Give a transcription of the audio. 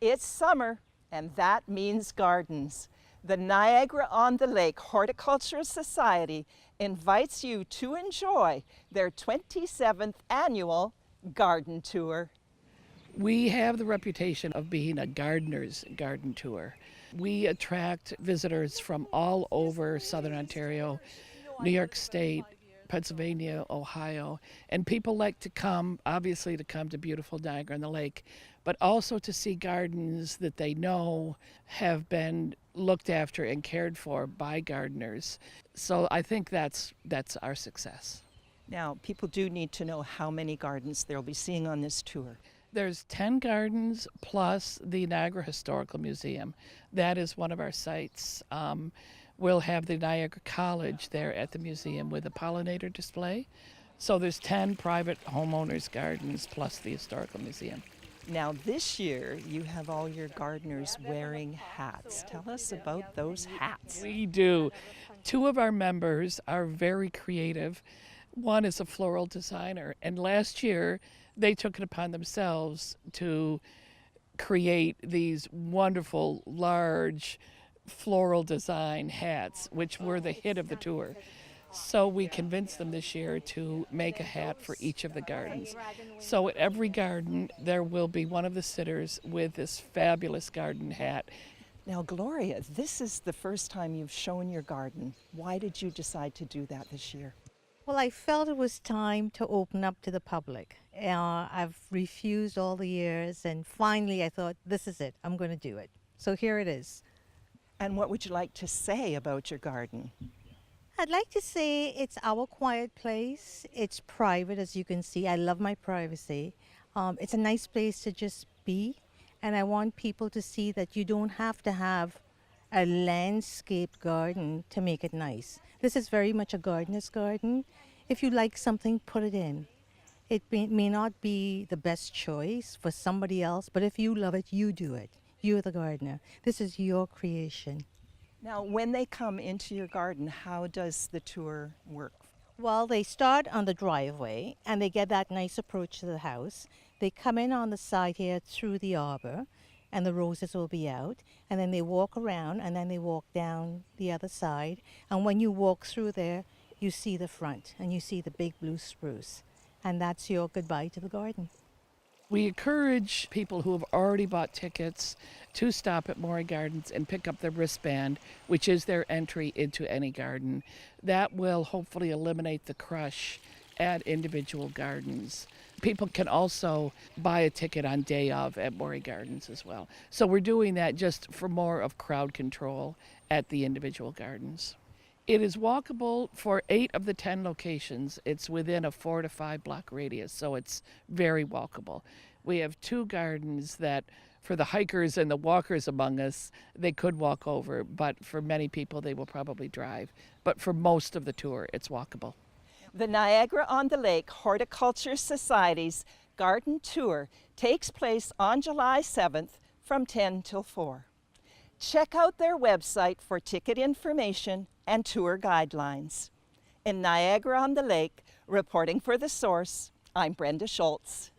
It's summer, and that means gardens. The Niagara-on-the-Lake Horticultural Society invites you to enjoy their 27th annual garden tour. We have the reputation of being a gardener's garden tour. We attract visitors from all over Southern Ontario, New York State, Pennsylvania, Ohio, and people like to come, obviously to come to beautiful Niagara-on-the-Lake, but also to see gardens that they know have been looked after and cared for by gardeners. So I think that's our success. Now, people do need to know how many gardens they'll be seeing on this tour. There's 10 gardens plus the Niagara Historical Museum. That is one of our sites. We'll have the Niagara College there at the museum with a pollinator display. So there's 10 private homeowners' gardens plus the Historical Museum. Now this year, you have all your gardeners wearing hats. Tell us about those hats. We do. 2 of our members are very creative. One is a floral designer, and last year they took it upon themselves to create these wonderful, large, floral design hats, which were the hit of the tour. So we convinced them this year to make a hat for each of the gardens. So at every garden, there will be one of the sitters with this fabulous garden hat. Now, Gloria, this is the first time you've shown your garden. Why did you decide to do that this year? Well, I felt it was time to open up to the public. I've refused all the years, and finally I thought, this is it. I'm going to do it. So here it is. And what would you like to say about your garden? I'd like to say it's our quiet place. It's private, as you can see. I love my privacy. It's a nice place to just be, and I want people to see that you don't have to have a landscape garden to make it nice. This is very much a gardener's garden. If you like something, put it in. It may not be the best choice for somebody else, but if you love it, you do it. You're the gardener. This is your creation. Now, when they come into your garden, how does the tour work? Well, they start on the driveway and they get that nice approach to the house. They come in on the side here through the arbor and the roses will be out. And then they walk around and then they walk down the other side. And when you walk through there, you see the front and you see the big blue spruce. And that's your goodbye to the garden. We encourage people who have already bought tickets to stop at Morey Gardens and pick up their wristband, which is their entry into any garden. That will hopefully eliminate the crush at individual gardens. People can also buy a ticket on day of at Morey Gardens as well. So we're doing that just for more of crowd control at the individual gardens. It is walkable for 8 of the 10 locations. It's within a 4 to 5 block radius, so it's very walkable. We have 2 gardens that, for the hikers and the walkers among us, they could walk over, but for many people, they will probably drive. But for most of the tour, it's walkable. The Niagara-on-the-Lake Horticultural Society's garden tour takes place on July 7th from 10 till 4. Check out their website for ticket information and tour guidelines. In Niagara-on-the-Lake, reporting for The Source, I'm Brenda Schultz.